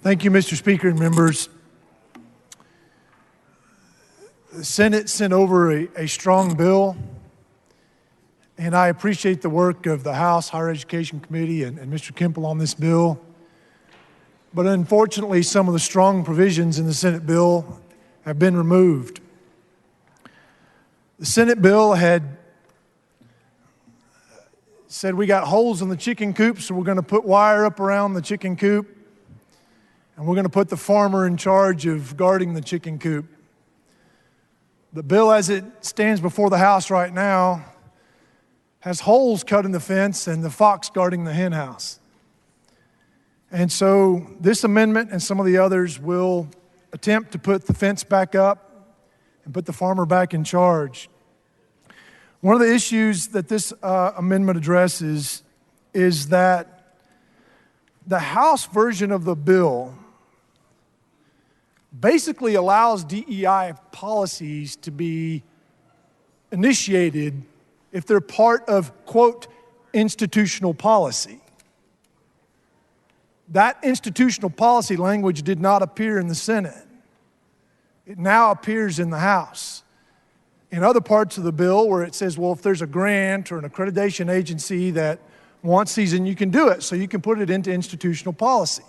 Thank you, Mr. Speaker and members. The Senate sent over a strong bill, and I appreciate the work of the House Higher Education Committee and Mr. Kemple on this bill. But unfortunately, some of the strong provisions in the Senate bill have been removed. The Senate bill had said we got holes in the chicken coop, so we're going to put wire up around the chicken coop, and we're going to put the farmer in charge of guarding the chicken coop. The bill as it stands before the House right now has holes cut in the fence and the fox guarding the hen house. And so this amendment and some of the others will attempt to put the fence back up and put the farmer back in charge. One of the issues that this amendment addresses is that the House version of the bill basically allows DEI policies to be initiated if they're part of, quote, institutional policy. That institutional policy language did not appear in the Senate. It now appears in the House. In other parts of the bill where it says, well, if there's a grant or an accreditation agency that wants these, and you can do it, so you can put it into institutional policy.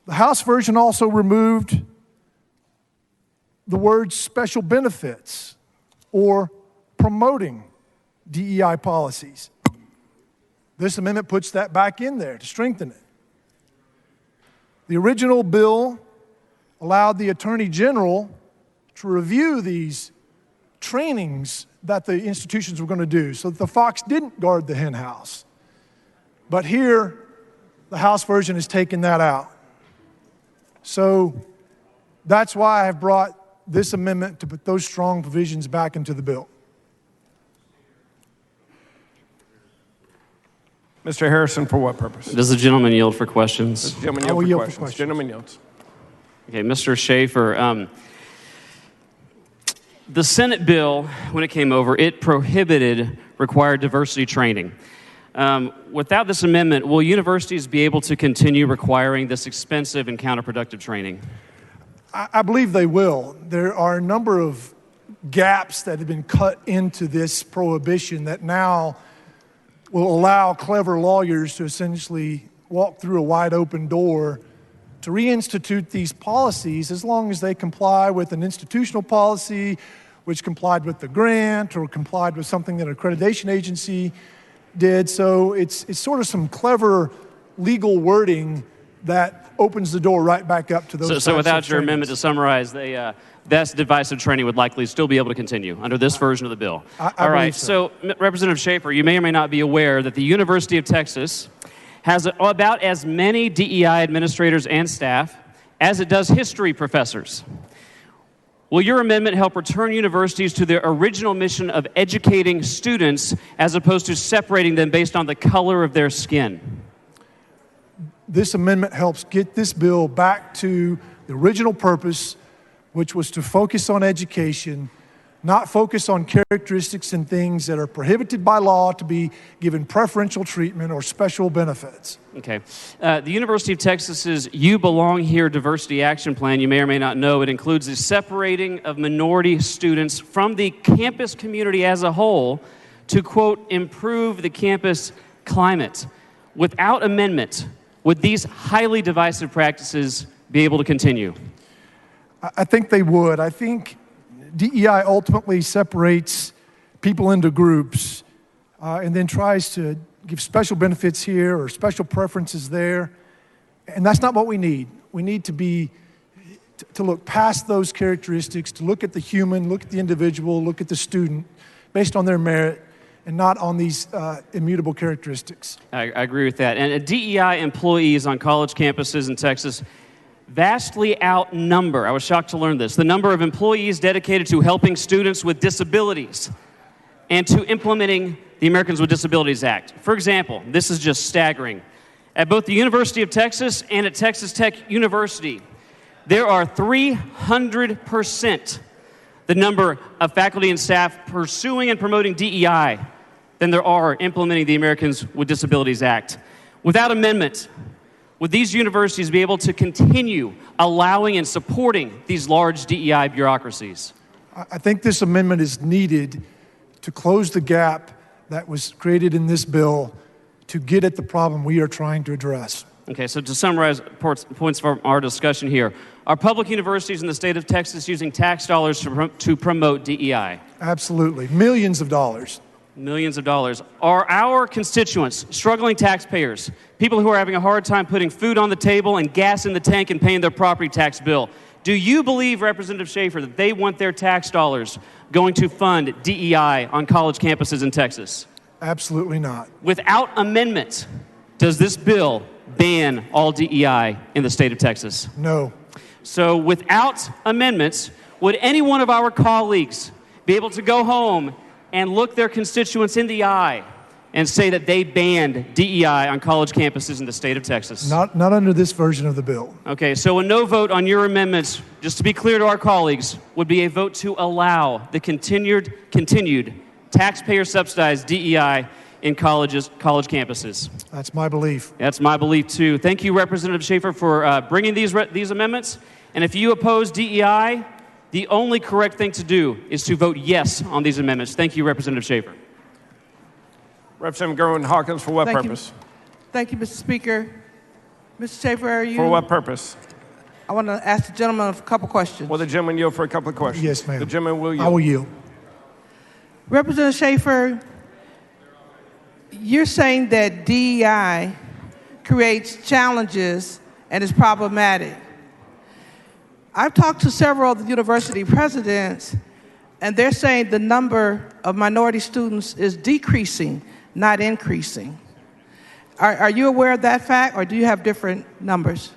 The House version also removed the words special benefits or promoting DEI policies. This amendment puts that back in there to strengthen it. The original bill allowed the Attorney General to review these trainings that the institutions were going to do so that the fox didn't guard the hen house. But here, the House version has taken that out. So that's why I have brought this amendment to put those strong provisions back into the bill. Mr. Harrison, for what purpose? Does the gentleman yield for questions? The gentleman yield for questions. Gentleman yields. Okay, Mr. Schaefer, the Senate bill, when it came over, it prohibited required diversity training. Without this amendment, will universities be able to continue requiring this expensive and counterproductive training? I believe they will. There are a number of gaps that have been cut into this prohibition that now will allow clever lawyers to essentially walk through a wide open door to reinstitute these policies as long as they comply with an institutional policy which complied with the grant or complied with something that an accreditation agency did. So it's sort of some clever legal wording that opens the door right back up to those. So without your amendment, to summarize, that divisive training would likely still be able to continue under this version of the bill. I All right. so Representative Schaefer, you may or may not be aware that the University of Texas has about as many DEI administrators and staff as it does history professors. Will your amendment help return universities to their original mission of educating students as opposed to separating them based on the color of their skin? This amendment helps get this bill back to the original purpose, which was to focus on education, not focus on characteristics and things that are prohibited by law to be given preferential treatment or special benefits. Okay. The University of Texas's You Belong Here Diversity Action Plan, you may or may not know, it includes the separating of minority students from the campus community as a whole to, quote, improve the campus climate. Without amendment, would these highly divisive practices be able to continue? I think they would. I think DEI ultimately separates people into groups and then tries to give special benefits here or special preferences there. And that's not what we need. We need to look past those characteristics, to look at the human, look at the individual, look at the student based on their merit and not on these immutable characteristics. I agree with that. And DEI employees on college campuses in Texas vastly outnumber, I was shocked to learn this, the number of employees dedicated to helping students with disabilities and to implementing the Americans with Disabilities Act. For example, this is just staggering. At both the University of Texas and at Texas Tech University, there are 300% the number of faculty and staff pursuing and promoting DEI than there are implementing the Americans with Disabilities Act. Without amendment, would these universities be able to continue allowing and supporting these large DEI bureaucracies? I think this amendment is needed to close the gap that was created in this bill to get at the problem we are trying to address. Okay, so to summarize points from our discussion here, are public universities in the state of Texas using tax dollars to promote DEI? Absolutely. Millions of dollars. Millions of dollars. Are our constituents, struggling taxpayers, people who are having a hard time putting food on the table and gas in the tank and paying their property tax bill, do you believe, Representative Schaefer, that they want their tax dollars going to fund DEI on college campuses in Texas? Absolutely not. Without amendment, does this bill ban all DEI in the state of Texas? No. So without amendments, would any one of our colleagues be able to go home and look their constituents in the eye and say that they banned DEI on college campuses in the state of Texas? Not under this version of the bill. Okay, so a no vote on your amendments, just to be clear to our colleagues, would be a vote to allow the continued taxpayer-subsidized DEI in college campuses. That's my belief. That's my belief, too. Thank you, Representative Schaefer, for bringing these amendments. And if you oppose DEI, the only correct thing to do is to vote yes on these amendments. Thank you, Representative Schaefer. Representative Gerwin-Hawkins, for what purpose? Thank you, Mr. Speaker. Mr. Schaefer, are you? For what purpose? I want to ask the gentleman a couple questions. Will the gentleman yield for a couple of questions? Yes, ma'am. The gentleman will yield. I will yield. Representative Schaefer, you're saying that DEI creates challenges and is problematic. I've talked to several of the university presidents, and they're saying the number of minority students is decreasing, not increasing. Are you aware of that fact, or do you have different numbers?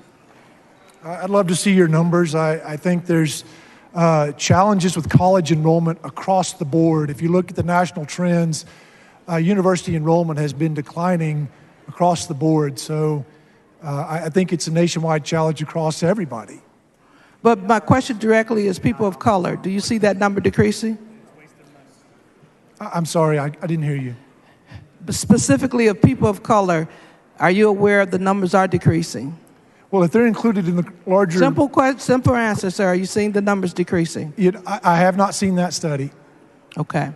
I'd love to see your numbers. I think there's challenges with college enrollment across the board. If you look at the national trends, university enrollment has been declining across the board. So I think it's a nationwide challenge across everybody. But my question directly is people of color. Do you see that number decreasing? I'm sorry, I didn't hear you. Specifically of people of color, are you aware the numbers are decreasing? Well, if they're included in the larger... Simple answer, sir. Are you seeing the numbers decreasing? I have not seen that study. Okay.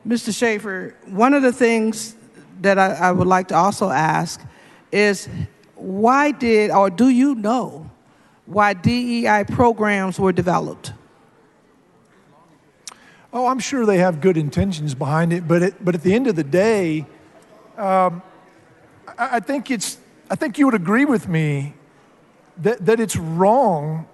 Mr. Schaefer, one of the things that I would like to also ask is why do you know why DEI programs were developed? Oh, I'm sure they have good intentions behind it, but at the end of the day, I think you would agree with me that it's wrong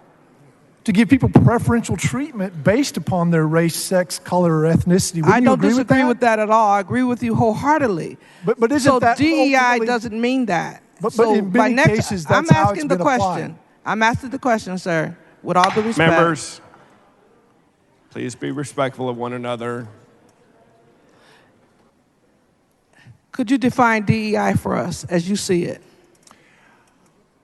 to give people preferential treatment based upon their race, sex, color, or ethnicity. I don't disagree with that at all. I agree with you wholeheartedly. But isn't that DEI doesn't mean that. But in many cases, that's how it's been applied. I'm asking the question, sir, with all due respect. Members, please be respectful of one another. Could you define DEI for us as you see it?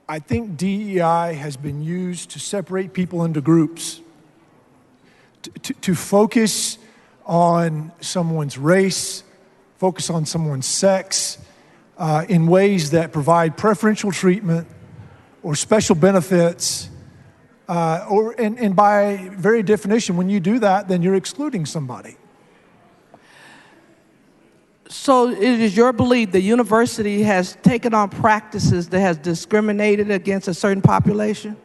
I think DEI has been used to separate people into groups, to focus on someone's race, focus on someone's sex, in ways that provide preferential treatment or special benefits, and by very definition, when you do that, then you're excluding somebody. So it is your belief the university has taken on practices that has discriminated against a certain population?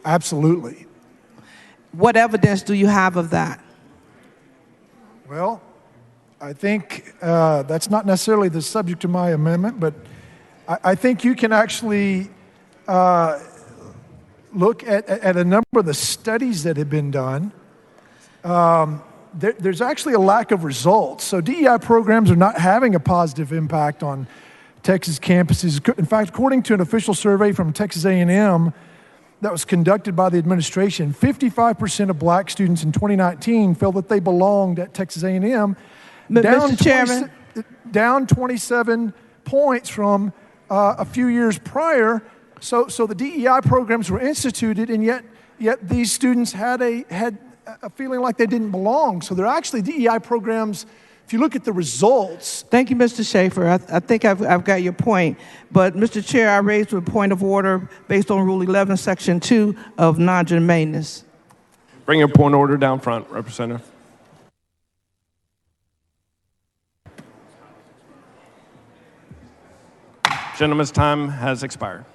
Absolutely. What evidence do you have of that? Well, I think that's not necessarily the subject of my amendment, but I think you can actually look at a number of the studies that have been done. There's actually a lack of results. So DEI programs are not having a positive impact on Texas campuses. In fact, according to an official survey from Texas A&M that was conducted by the administration, 55% of black students in 2019 felt that they belonged at Texas A&M, Mr. Chairman, down 27 points from a few years prior. So the DEI programs were instituted, and yet these students had a feeling like they didn't belong. So they're actually DEI programs If you look at the results, Thank you, Mr. Schaefer. I think I've got your point. But, Mr. Chair, I raised a point of order based on Rule 11, Section 2 of non-germaneness. Bring your point of order down front, Representative. Gentleman's time has expired.